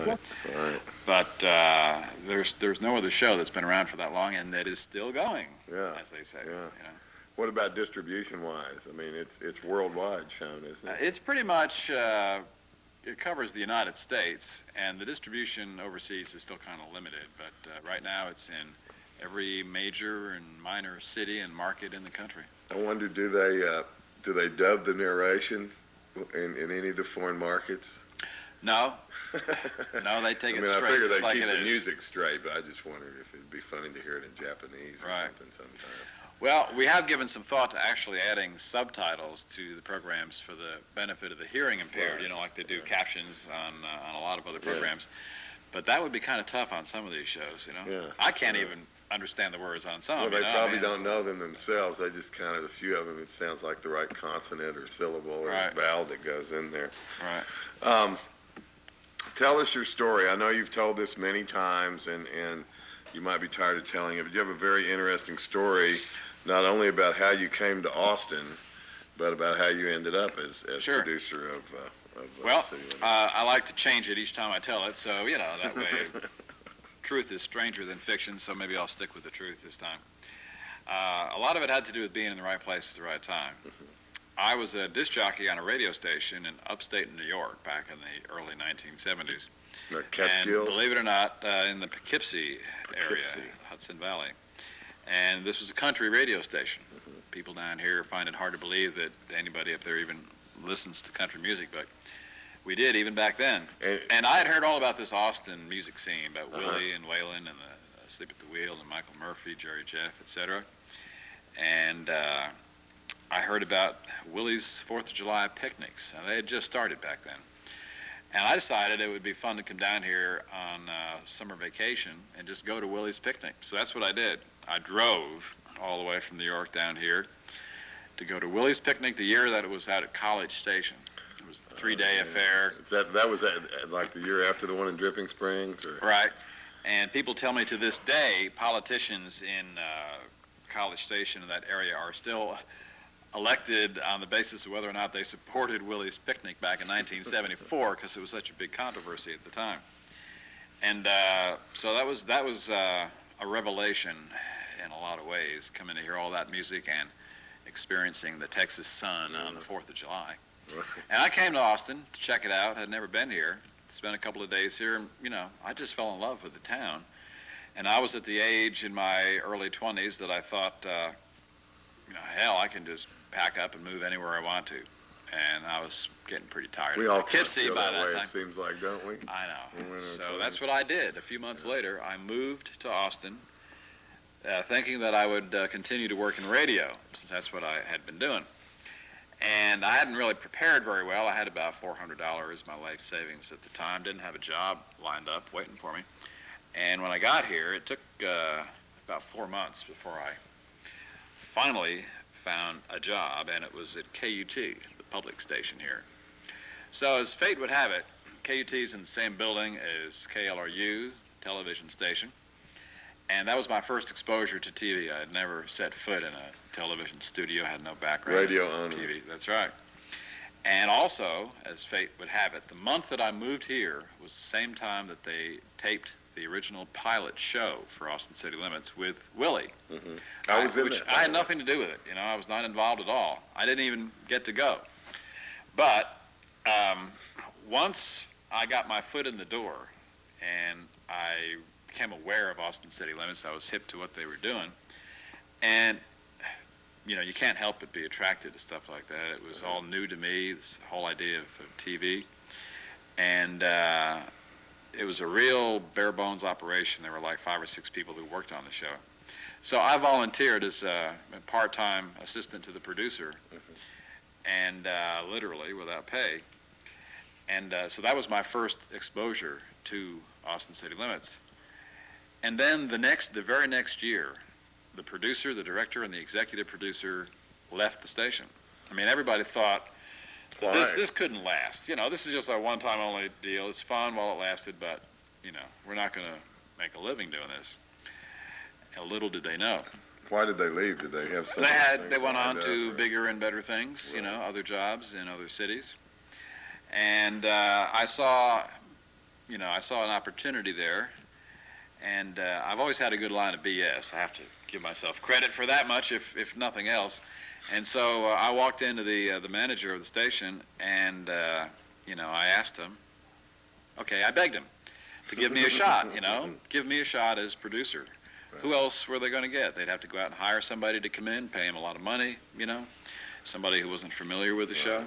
Right. But there's no other show that's been around for that long and that is still going, as they say. Yeah. You know. What about distribution-wise? I mean, it's worldwide shown, isn't it? It's pretty much, it covers the United States, and the distribution overseas is still kind of limited, but right now it's in every major and minor city and market in the country. I wonder, do they dub the narration in any of the foreign markets? No. No, they take it straight. I figure they like keep it the is. music straight, but I just wondered if it'd be funny to hear it in Japanese or something sometime. Well, we have given some thought to actually adding subtitles to the programs for the benefit of the hearing impaired, you know, like they do captions on a lot of other programs. But that would be kind of tough on some of these shows, you know. Yeah. I can't even understand the words on some. Well, they you know? probably don't know them themselves. They just kind of, a few of them, it sounds like the right consonant or syllable or vowel that goes in there. Right. Tell us your story. I know you've told this many times, and you might be tired of telling it, but you have a very interesting story, not only about how you came to Austin, but about how you ended up as producer of well, City Limits. I like to change it each time I tell it, so, you know, that way truth is stranger than fiction, so maybe I'll stick with the truth this time. A lot of it had to do with being in the right place at the right time. I was a disc jockey on a radio station in upstate New York back in the early 1970s. Catskills? And believe it or not, in the Poughkeepsie area, Hudson Valley. And this was a country radio station. People down here find it hard to believe that anybody up there even listens to country music, but we did even back then. And I had heard all about this Austin music scene, about Willie and Waylon and the Sleep at the Wheel and Michael Murphy, Jerry Jeff, etc. And I heard about Willie's 4th of July picnics, and they had just started back then. And I decided it would be fun to come down here on summer vacation and just go to Willie's picnic. So that's what I did. I drove all the way from New York down here to go to Willie's picnic the year that it was out at College Station. It was a 3-day affair. That was like the year after the one in Dripping Springs? Or? Right. And people tell me to this day, politicians in College Station in that area are still elected on the basis of whether or not they supported Willie's picnic back in 1974, because it was such a big controversy at the time. And so that was a revelation in a lot of ways, coming to hear all that music and experiencing the Texas sun on the 4th of July. And I came to Austin to check it out. I'd never been here. Spent a couple of days here, and, you know, I just fell in love with the town. And I was at the age in my early 20s that I thought, you know, hell, I can just pack up and move anywhere I want to. And I was getting pretty tired of Poughkeepsie by that time. It seems like, don't we? I know. So that's what I did. A few months later, I moved to Austin, thinking that I would continue to work in radio, since that's what I had been doing. And I hadn't really prepared very well. I had about $400, my life savings at the time. Didn't have a job lined up waiting for me. And when I got here, it took about 4 months before I finally found a job, and it was at KUT, the public station here. So as fate would have it, KUT's in the same building as KLRU, television station. And that was my first exposure to TV. I had never set foot in a television studio, had no background radio in TV. That's right. And also, as fate would have it, the month that I moved here was the same time that they taped the original pilot show for Austin City Limits with Willie. I was in which it. I had nothing to do with it. You know, I was not involved at all. I didn't even get to go. But once I got my foot in the door and I became aware of Austin City Limits, I was hip to what they were doing. And, you know, you can't help but be attracted to stuff like that. It was all new to me, this whole idea of TV. And it was a real bare bones operation. There were like 5 or 6 people who worked on the show. So I volunteered as a part-time assistant to the producer, and literally without pay. And so that was my first exposure to Austin City Limits. And then the very next year, the producer, the director, and the executive producer left the station. I mean, everybody thought, this couldn't last. You know, this is just a one-time only deal. It's fun while it lasted, but, you know, we're not going to make a living doing this. And little did they know. Why did they leave? Did they have some? They went on to bigger and better things, you know, other jobs in other cities. And I saw, I saw an opportunity there, and I've always had a good line of BS. I have to give myself credit for that much, if nothing else. And so I walked into the manager of the station, and I asked him. Okay, I begged him to give me a shot. Give me a shot as producer. Right. Who else were they going to get? They'd have to go out and hire somebody to come in, pay him a lot of money. Somebody who wasn't familiar with the show.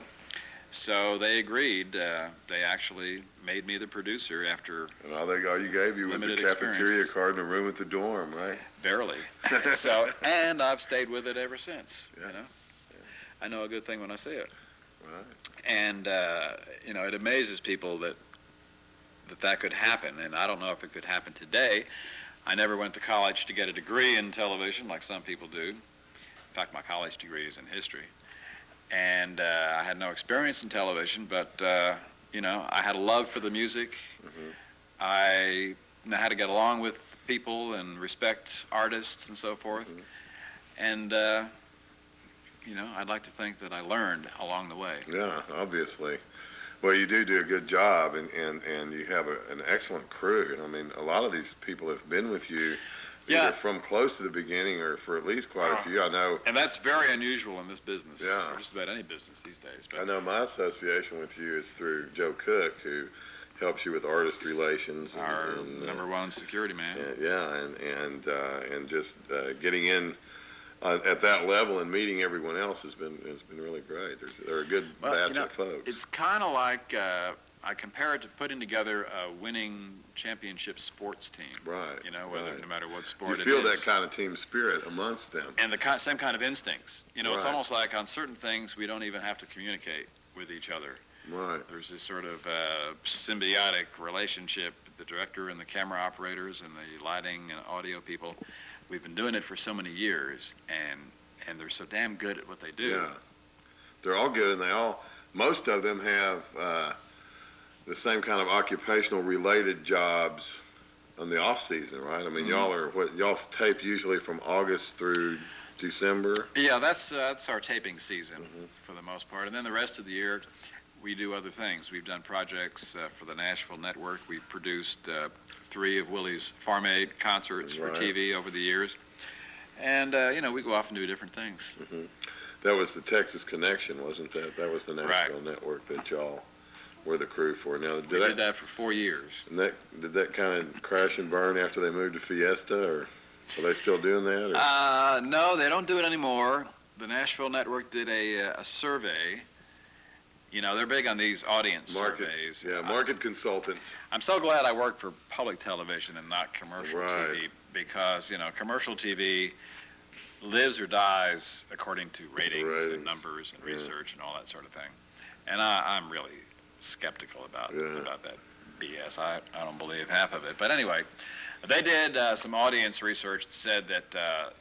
So they agreed. They actually made me the producer after and all you gave you was a cafeteria card and a room at the dorm, right? Barely. And I've stayed with it ever since. Yeah. I know a good thing when I see it. Right. And it amazes people that could happen, and I don't know if it could happen today. I never went to college to get a degree in television like some people do. In fact, my college degree is in history. And I had no experience in television, but, I had a love for the music. Mm-hmm. I know how to get along with people and respect artists and so forth. Mm-hmm. And, I'd like to think that I learned along the way. Yeah, obviously. Well, you do a good job, and you have an excellent crew. I mean, a lot of these people have been with you either from close to the beginning or for at least quite a few. I know. And that's very unusual in this business, yeah. or just about any business these days. But I know my association with you is through Joe Cook, who helps you with artist relations. Our number one security man. And just getting in at that level and meeting everyone else has been really great. They're a good batch of folks. It's kind of like I compare it to putting together a winning championship sports team. Right. No matter what sport it is. You feel that kind of team spirit amongst them. And the same kind of instincts. It's Right. almost like on certain things we don't even have to communicate with each other. Right. There's this sort of symbiotic relationship. The director and the camera operators and the lighting and audio people. We've been doing it for so many years, and they're so damn good at what they do. Yeah. They're all good, and most of them have the same kind of occupational related jobs on the off season, right? I mean, Mm-hmm. y'all tape usually from August through December. Yeah, that's our taping season Mm-hmm. for the most part, and then the rest of the year we do other things. We've done projects for the Nashville Network. We've produced 3 of Willie's Farm Aid concerts for TV over the years, and we go off and do different things. Mm-hmm. That was the Texas Connection, wasn't that? That was the Nashville Network that y'all were the crew for. Now, we did that for 4 years. And did that kind of crash and burn after they moved to Fiesta, or are they still doing that? Or? No, they don't do it anymore. The Nashville Network did a survey. They're big on these audience surveys. Yeah, market consultants. I'm so glad I work for public television and not commercial TV, because, commercial TV lives or dies according to ratings. And numbers and research and all that sort of thing. And I'm really skeptical about that BS. I don't believe half of it. But anyway, they did some audience research that said that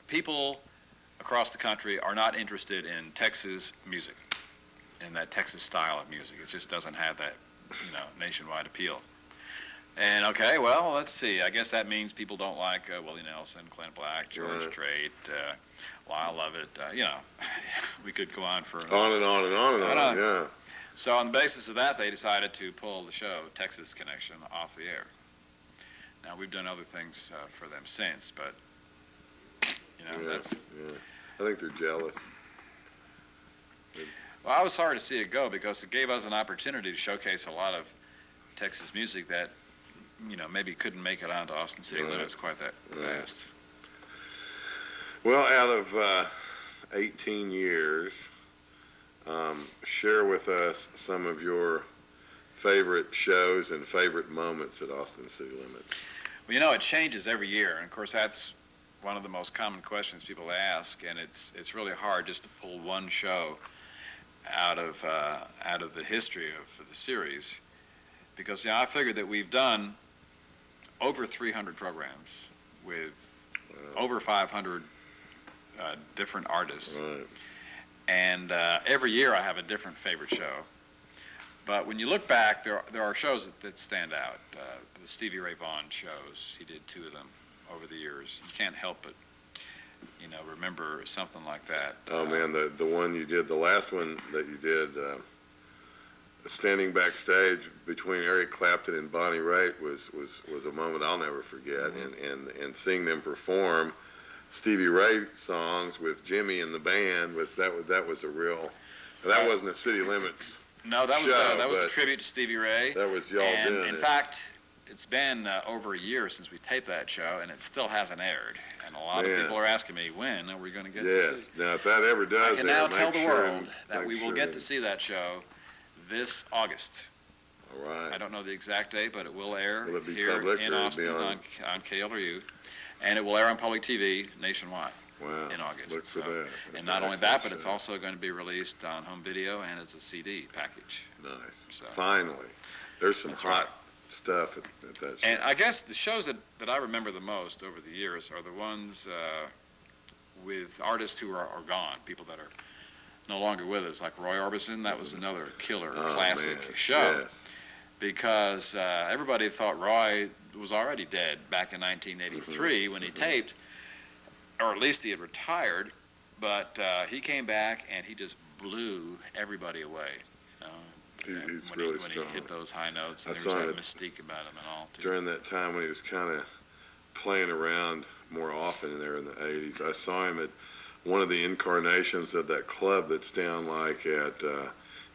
people across the country are not interested in Texas music. In that Texas style of music. It just doesn't have that, nationwide appeal. And okay, well, let's see. I guess that means people don't like Willie Nelson, Clint Black, George Strait, Lyle Lovett. We could go on for on and on and on and on. Yeah. So on the basis of that, they decided to pull the show Texas Connection off the air. Now we've done other things for them since, but that's. Yeah. I think they're jealous. Well, I was sorry to see it go because it gave us an opportunity to showcase a lot of Texas music that, maybe couldn't make it onto Austin City Limits quite that fast. Well, out of 18 years, share with us some of your favorite shows and favorite moments at Austin City Limits. Well, it changes every year, and of course that's one of the most common questions people ask, and it's really hard just to pull one show out of the history of the series, because I figured that we've done over 300 programs with over 500 different artists, and every year I have a different favorite show. But when you look back, there are shows that stand out. The Stevie Ray Vaughan shows, he did 2 of them over the years. You can't help but remember something like that. Oh man, the one you did, the last one that you did, standing backstage between Eric Clapton and Bonnie Raitt was a moment I'll never forget, and seeing them perform Stevie Ray songs with Jimmy and the band was a real, that wasn't a City Limits. No, that was a tribute to Stevie Ray. That was y'all doing it. In fact, it's been over a year since we taped that show, and it still hasn't aired. And a lot of people are asking me, when are we going to get to see? Now if that ever does, I can now tell the world that we will get to see that show this August. All right. I don't know the exact date, but it will air be here public, in or Austin on KLRU, and it will air on public TV nationwide. Wow. In August. Look for that. And not only that, but it's also going to be released on home video and as a CD package. Nice. So, finally, there's some hot stuff at that show. And I guess the shows that I remember the most over the years are the ones with artists who are gone, people that are no longer with us, like Roy Orbison. That was another killer classic show. Yes. Because everybody thought Roy was already dead back in 1983 when he taped, or at least he had retired, but he came back and he just blew everybody away. He's when really he strong. hit those high notes, and I there was saw that it mystique about him and all, too. During that time when he was kind of playing around more often there in the 80s, I saw him at one of the incarnations of that club that's down like at,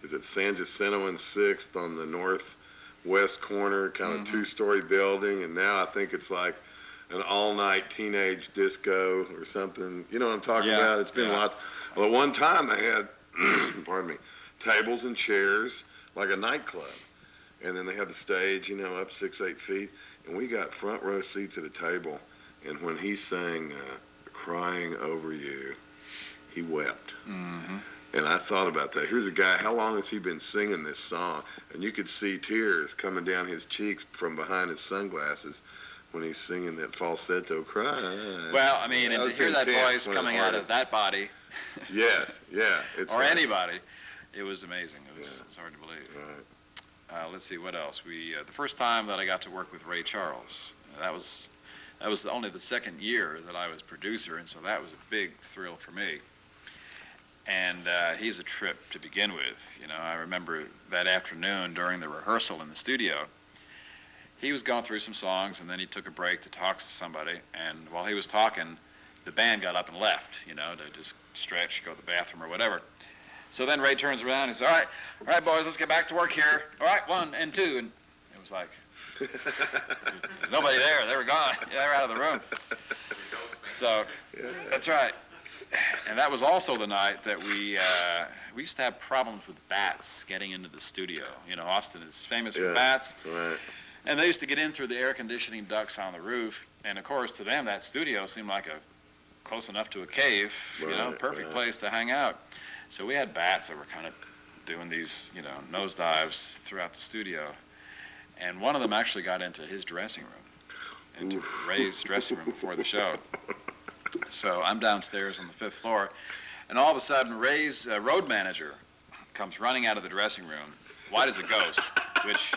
is it San Jacinto and 6th on the northwest corner, kind of two-story building, and now I think it's like an all-night teenage disco or something. You know what I'm talking about? It's been lots. Well, at one time they had, pardon me, tables and chairs like a nightclub, and then they had the stage, up 6-8 feet, and we got front row seats at a table, and when he sang Crying Over You, he wept. And I thought about that. Here's a guy, how long has he been singing this song? And you could see tears coming down his cheeks from behind his sunglasses when he's singing that falsetto cry. Well, I mean, and to hear that voice coming out of that body. Yes, yeah. Or anybody. It was amazing. It was hard to believe. Right. Let's see, what else? The first time that I got to work with Ray Charles, that was only the second year that I was producer, and so that was a big thrill for me. And he's a trip to begin with. I remember that afternoon during the rehearsal in the studio, he was going through some songs, and then he took a break to talk to somebody, and while he was talking, the band got up and left, to just stretch, go to the bathroom or whatever. So then Ray turns around and he says, all right, boys, let's get back to work here. All right, 1 and 2. And it was like, nobody there. They were gone. They were out of the room. So that's right. And that was also the night that we used to have problems with bats getting into the studio. Austin is famous for bats. Right. And they used to get in through the air conditioning ducts on the roof. And, of course, to them, that studio seemed like close enough to a cave, perfect place to hang out. So we had bats that were kind of doing these, nosedives throughout the studio. And one of them actually got into his dressing room, into Ray's dressing room before the show. So I'm downstairs on the 5th floor, and all of a sudden Ray's road manager comes running out of the dressing room, white as a ghost, which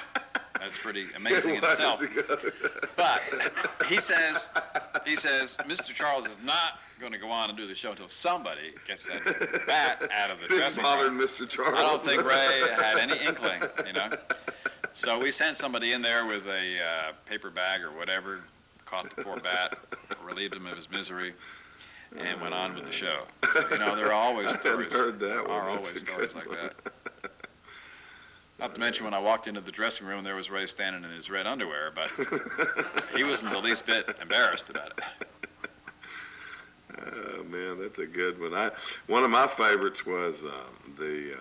that's pretty amazing in itself. But he says, Mr. Charles is not going to go on and do the show until somebody gets that bat out of the dressing room. Mr. Charles. I don't think Ray had any inkling, So we sent somebody in there with a paper bag or whatever, caught the poor bat, relieved him of his misery, and went on with the show. So, there are always stories. There are always stories like that. Not to mention when I walked into the dressing room, there was Ray standing in his red underwear, but he wasn't the least bit embarrassed about it. Oh, man, that's a good one. One of my favorites was the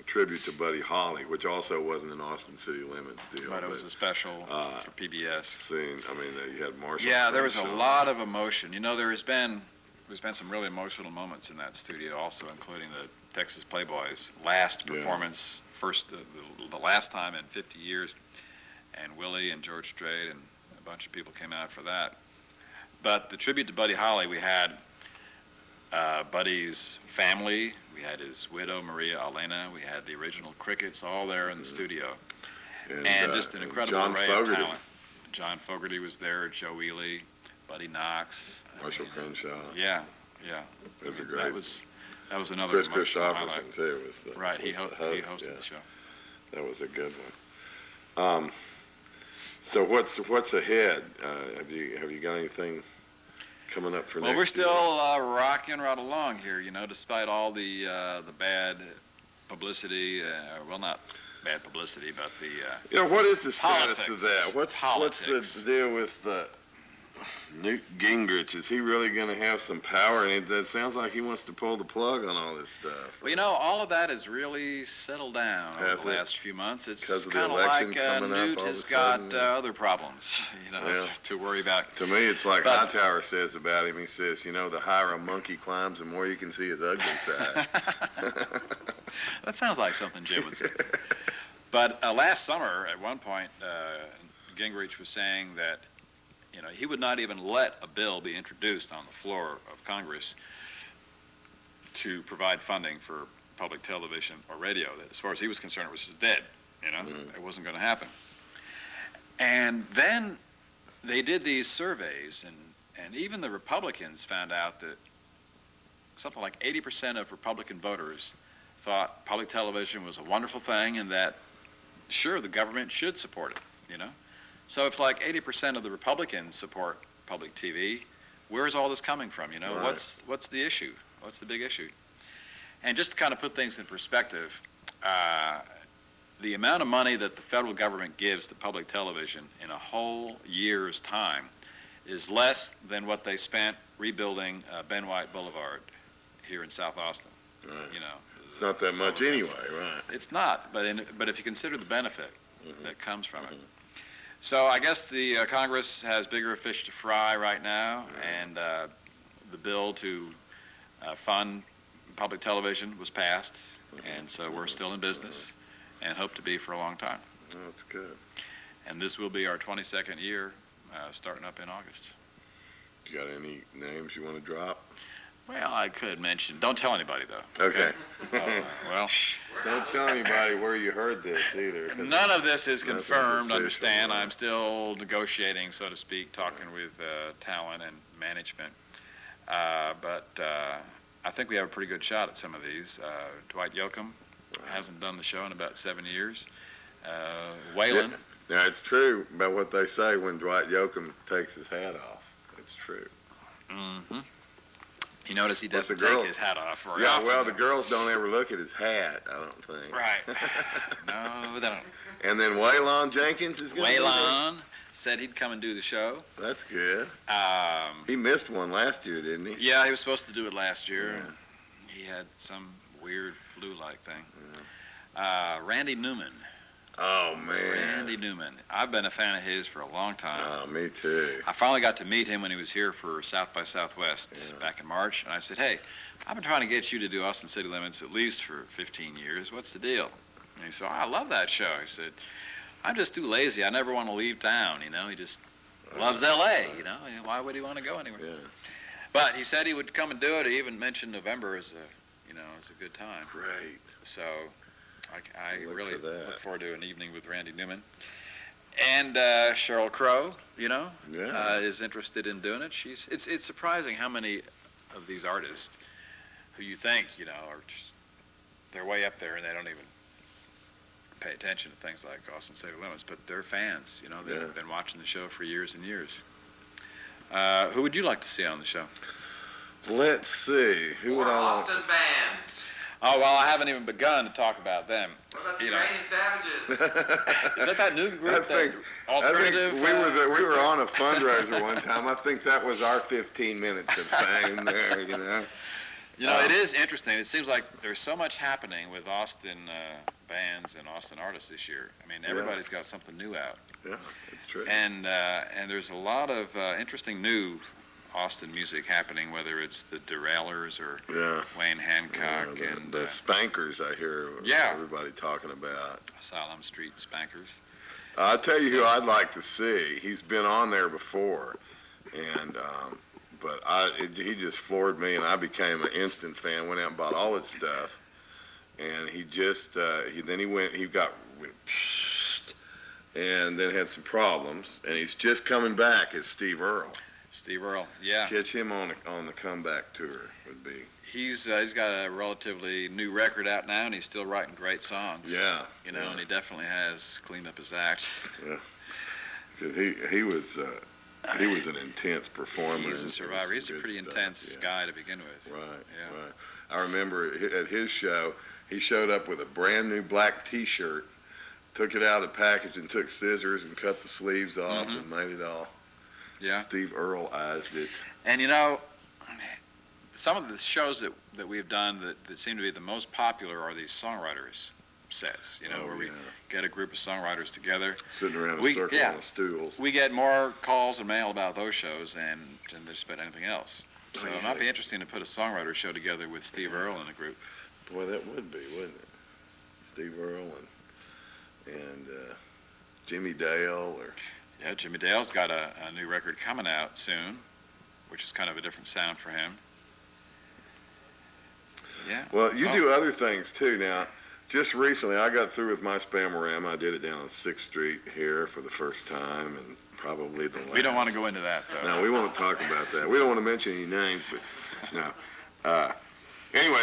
tribute to Buddy Holly, which also wasn't an Austin City Limits deal. But it was a special for PBS. Scene. I mean, you had Marshall. Yeah, there was a lot of emotion. There's been some really emotional moments in that studio, also including the Texas Playboys' last performance, the last time in 50 years, and Willie and George Strait and a bunch of people came out for that. But the tribute to Buddy Holly, we had Buddy's family, we had his widow, Maria Elena, we had the original Crickets all there in the studio. And just an incredible array of talent. John Fogerty was there, Joe Ely, Buddy Knox. Marshall Crenshaw. Yeah. That's a great. That was another Chris emotional highlight. Christopherson, too, was the Right, he host, hosted the show. That was a good one. So what's ahead? Have you got anything coming up for next year? Well, we're still rocking right along here, you know, despite all the bad publicity. Well, not bad publicity, but the You know, what is the status politics. of that? What's the deal with Newt Gingrich? Is he really going to have some power? And it sounds like he wants to pull the plug on all this stuff. Well, you know, all of that has really settled down over the last few months. It's kind of like Newt has got other problems, you know, to worry about. To me, it's like Hightower says about him. He says, you know, the higher a monkey climbs, the more you can see his ugly side. That sounds like something Jim would say. But last summer, at one point, Gingrich was saying that, you know, he would not even let a bill be introduced on the floor of Congress to provide funding for public television or radio. That, as far as he was concerned, it was just dead. You know, it wasn't going to happen. And then they did these surveys, and even the Republicans found out that something like 80% of Republican voters thought public television was a wonderful thing and that, sure, the government should support it, you know. So if like 80% of the Republicans support public TV, where's all this coming from, you know? Right. What's the issue? What's the big issue? And just to kind of put things in perspective, the amount of money that the federal government gives to public television in a whole year's time is less than what they spent rebuilding Ben White Boulevard here in South Austin. Right. You know, it's not that much anyway, right? It's not, but if you consider the benefit that comes from it. So I guess the Congress has bigger fish to fry right now, and the bill to fund public television was passed, and so we're still in business and hope to be for a long time. Oh, that's good. And this will be our 22nd year, starting up in August. You got any names you want to drop? Well, I could mention. Don't tell anybody, though. Okay. Well, don't tell anybody where you heard this either. None of this is confirmed. Understand? I'm still negotiating, so to speak, talking with talent and management. But I think we have a pretty good shot at some of these. Dwight Yoakam hasn't done the show in about 7 years. Waylon. Yeah. Now, it's true about what they say when Dwight Yoakam takes his hat off. It's true. Mm-hmm. You notice he doesn't take his hat off very often. Well, the girls don't ever look at his hat, I don't think. Right. No, they don't. And then Waylon Jenkins is going to be Waylon said he'd come and do the show. That's good. He missed one last year, didn't he? Yeah, he was supposed to do it last year. And he had some weird flu-like thing. Yeah. Randy Newman. Oh, man. Randy Newman. I've been a fan of his for a long time. Oh, me too. I finally got to meet him when he was here for South by Southwest back in March, and I said, hey, I've been trying to get you to do Austin City Limits at least for 15 years. What's the deal? And he said, I love that show. He said, I'm just too lazy. I never want to leave town, you know. He just loves L.A., you know. Why would he want to go anywhere? Yeah. But he said he would come and do it. He even mentioned November as a good time. Great. So I really look forward to an evening with Randy Newman. And Sheryl Crow, you know, is interested in doing it. It's surprising how many of these artists who you think, you know, they're way up there and they don't even pay attention to things like Austin City Limits, but they're fans, you know. They've been watching the show for years and years. Who would you like to see on the show? Let's see. Who would I like? Austin bands. Oh, well, I haven't even begun to talk about them. What about the Uranian Savages? Is that new group? Alternative? I think we were on a fundraiser one time. I think that was our 15 minutes of fame there, you know. You know, it is interesting. It seems like there's so much happening with Austin bands and Austin artists this year. I mean, everybody's got something new out. Yeah, it's true. And there's a lot of interesting new Austin music happening, whether it's the Derailers or Wayne Hancock and the Spankers. I hear everybody talking about Asylum Street Spankers. I'll tell you who I'd like to see. He's been on there before, and but he just floored me, and I became an instant fan. Went out and bought all his stuff, and he got and then had some problems, and he's just coming back as Steve Earle. Steve Earle, yeah. Catch him on the comeback tour would be. He's got a relatively new record out now, and he's still writing great songs. Yeah. You know, and he definitely has cleaned up his act. Yeah. 'Cause he was an intense performer. He's a survivor. He's a pretty intense guy to begin with. Right. Yeah. Right. I remember at his show, he showed up with a brand new black T-shirt, took it out of the package, and took scissors and cut the sleeves off and made it all. Yeah. Steve Earle-ized it. And you know, some of the shows that we've done that seem to be the most popular are these songwriters sets, you know, where we get a group of songwriters together. Sitting around a circle on stools. We get more calls and mail about those shows than just about anything else. So it might be interesting to put a songwriter show together with Steve Earle in a group. Boy, that would be, wouldn't it? Steve Earle and Jimmy Dale. Yeah, Jimmy Dale's got a new record coming out soon, which is kind of a different sound for him. Yeah. Well, you do other things too now. Just recently, I got through with my Spamorama. I did it down on 6th Street here for the first time, and probably the last. We don't want to go into that, though. No, we won't talk about that. We don't want to mention any names, but no. Anyway,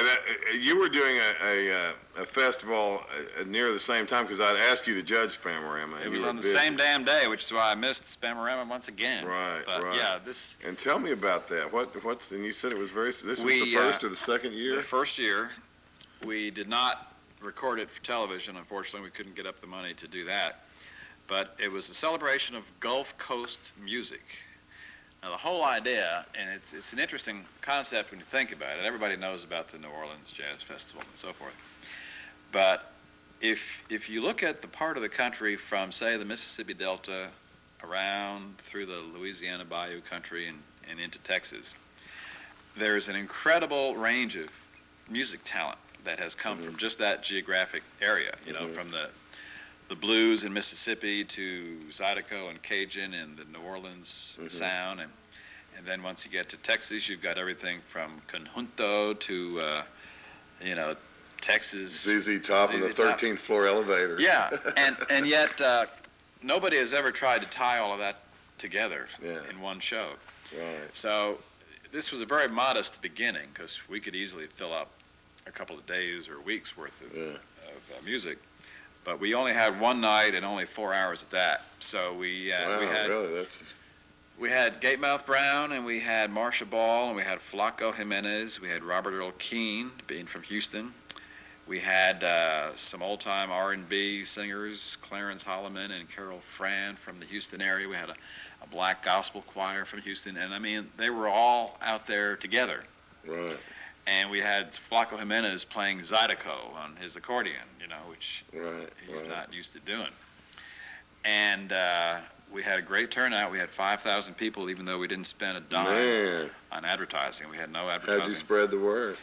you were doing a festival near the same time, because I'd asked you to judge Spamorama. It was on the same damn day, which is why I missed Spamorama once again. Right, but, right. Yeah, this. And tell me about that. And you said it was this was the first or the second year? The first year. We did not record it for television, unfortunately. We couldn't get up the money to do that. But it was a celebration of Gulf Coast music. Now, the whole idea, and it's an interesting concept when you think about it. Everybody knows about the New Orleans Jazz Festival and so forth. But if you look at the part of the country from, say, the Mississippi Delta around through the Louisiana Bayou country and into Texas, there's an incredible range of music talent that has come from just that geographic area, you know, from the blues in Mississippi to Zydeco and Cajun and the New Orleans sound. And then once you get to Texas, you've got everything from conjunto to, you know, Texas. ZZ Top and the 13th floor elevator. Yeah, and yet nobody has ever tried to tie all of that together in one show. Right. So this was a very modest beginning, because we could easily fill up a couple of days or weeks worth of music. But we only had one night and only 4 hours at that. So we had Gatemouth Brown, and we had Marsha Ball, and we had Flaco Jimenez, we had Robert Earl Keane, being from Houston. We had some old-time R&B singers, Clarence Holloman and Carol Fran from the Houston area. We had a black gospel choir from Houston, and I mean, they were all out there together. Right. And we had Flaco Jimenez playing Zydeco on his accordion, you know, which he's not used to doing. And we had a great turnout. We had 5,000 people, even though we didn't spend a dime on advertising. We had no advertising. How'd you spread the word?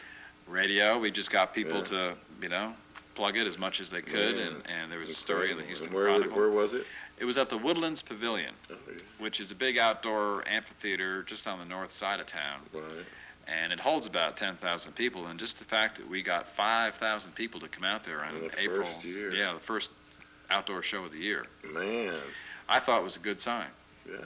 Radio. We just got people to, you know, plug it as much as they could. And there was a story in the Houston Chronicle. Where was it? It was at the Woodlands Pavilion, which is a big outdoor amphitheater just on the north side of town. Right. And it holds about 10,000 people, and just the fact that we got 5,000 people to come out there in April, the first outdoor show of the year. Man. I thought it was a good sign. Yeah.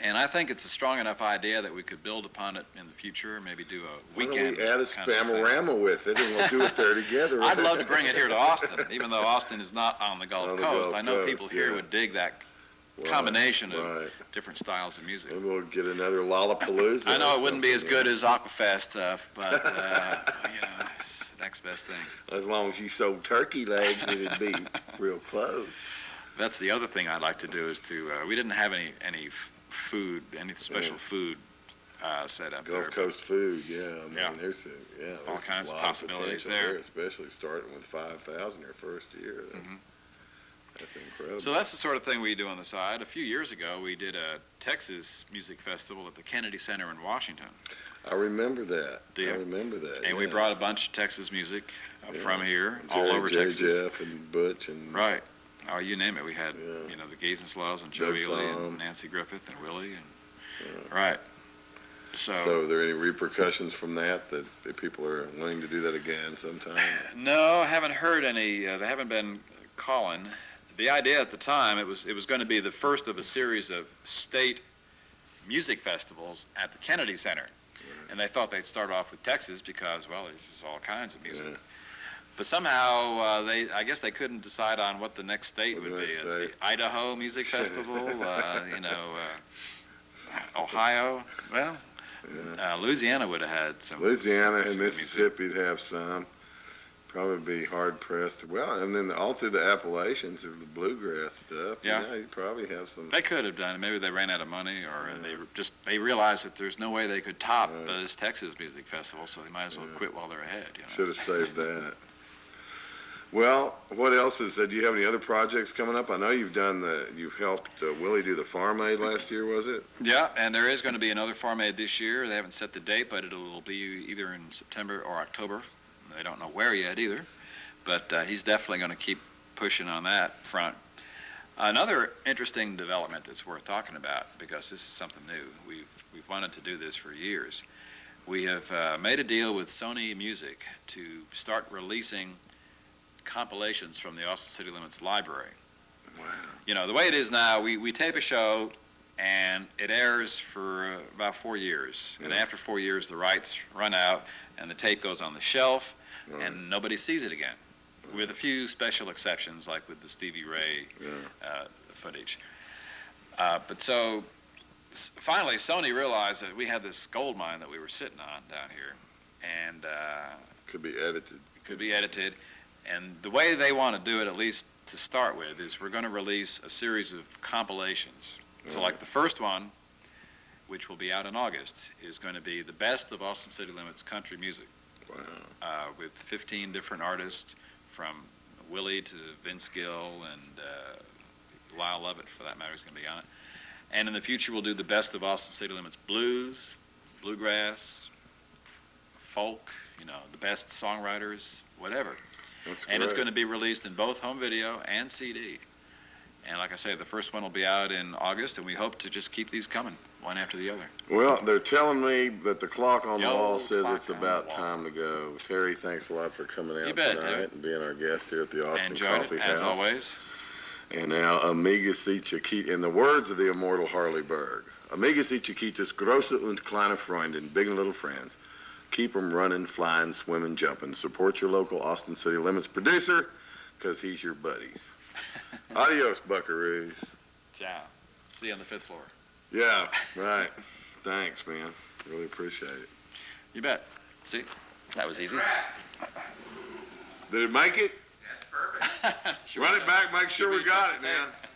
And I think it's a strong enough idea that we could build upon it in the future, maybe do a weekend. Why don't we add a Spamorama with it, and we'll do it there together. I'd love to bring it here to Austin, even though Austin is not on the Gulf Coast. I know people here would dig that combination of different styles of music. And we'll get another Lollapalooza. I know it wouldn't be as good as Aquafest, but you know, it's the next best thing. As long as you sold turkey legs, it'd be real close. That's the other thing I'd like to do is to. We didn't have any food, any special food set up there. Gulf Coast food, I mean, there's all kinds of possibilities there. Especially starting with 5,000 their first year. That's incredible. So that's the sort of thing we do on the side. A few years ago, we did a Texas music festival at the Kennedy Center in Washington. I remember that. Do you? I remember that. And we brought a bunch of Texas music from here, all over Texas. Jeff and Butch and right. Oh, you name it. We had you know, the Gazenslaws and Joe Ely and Nancy Griffith and Willie and right. So are there any repercussions from that people are willing to do that again sometime? No, I haven't heard any. They haven't been calling. The idea at the time, it was going to be the first of a series of state music festivals at the Kennedy Center. And they thought they'd start off with Texas because, well, there's all kinds of music. Yeah. But somehow, I guess they couldn't decide on what the next state would be. It's the Idaho Music Festival, Ohio. Well, Louisiana would have had some. Louisiana some and Mississippi'd have some. Probably be hard pressed. Well, and then all through the Appalachians of the bluegrass stuff. Yeah. You'd probably have some. They could have done it. Maybe they ran out of money, or they realized that there's no way they could top this Texas Music Festival, so they might as well quit while they're ahead. Should have saved that. Well, what else is? Do you have any other projects coming up? I know you've helped Willie do the Farm Aid last year, was it? Yeah, and there is going to be another Farm Aid this year. They haven't set the date, but it'll be either in September or October. They don't know where yet either, but he's definitely going to keep pushing on that front. Another interesting development that's worth talking about, because this is something new. We've wanted to do this for years. We have made a deal with Sony Music to start releasing compilations from the Austin City Limits Library. Wow. You know, the way it is now, we tape a show and it airs for about 4 years. And after 4 years, the rights run out and the tape goes on the shelf and nobody sees it again, with a few special exceptions, like with the Stevie Ray footage. But so finally, Sony realized that we had this gold mine that we were sitting on down here, and could be edited. Could be edited. And the way they want to do it, at least to start with, is we're going to release a series of compilations. So like the first one, which will be out in August, is going to be the best of Austin City Limits country music. Wow. With 15 different artists, from Willie to Vince Gill and Lyle Lovett, for that matter, is going to be on it. And in the future, we'll do the best of Austin City Limits blues, bluegrass, folk, the best songwriters, whatever. That's and it's great. going to be released in both home video and CD. And like I say, the first one will be out in August, and we hope to just keep these coming, one after the other. Well, they're telling me that the clock on the Yo, wall says clock it's on about the wall. time to go. Terry, thanks a lot for coming out You bet, tonight dude. and being our guest here at the Austin Enjoyed Coffee it, House. as always. And now, amiga si chiquita, in the words of the immortal Harley Berg, amiga si chiquitas, grosse und kleine Freundin, big and little friends. Keep 'em running, flying, swimming, jumping. Support your local Austin City Limits producer, because he's your buddies. Adios, buckaroos. Ciao. See you on the 5th floor. Yeah, right. Thanks, man. Really appreciate it. You bet. See? That was easy. Did it make it? That's perfect. Sure Run it did. back, make sure Should we be got check it, the man. tape.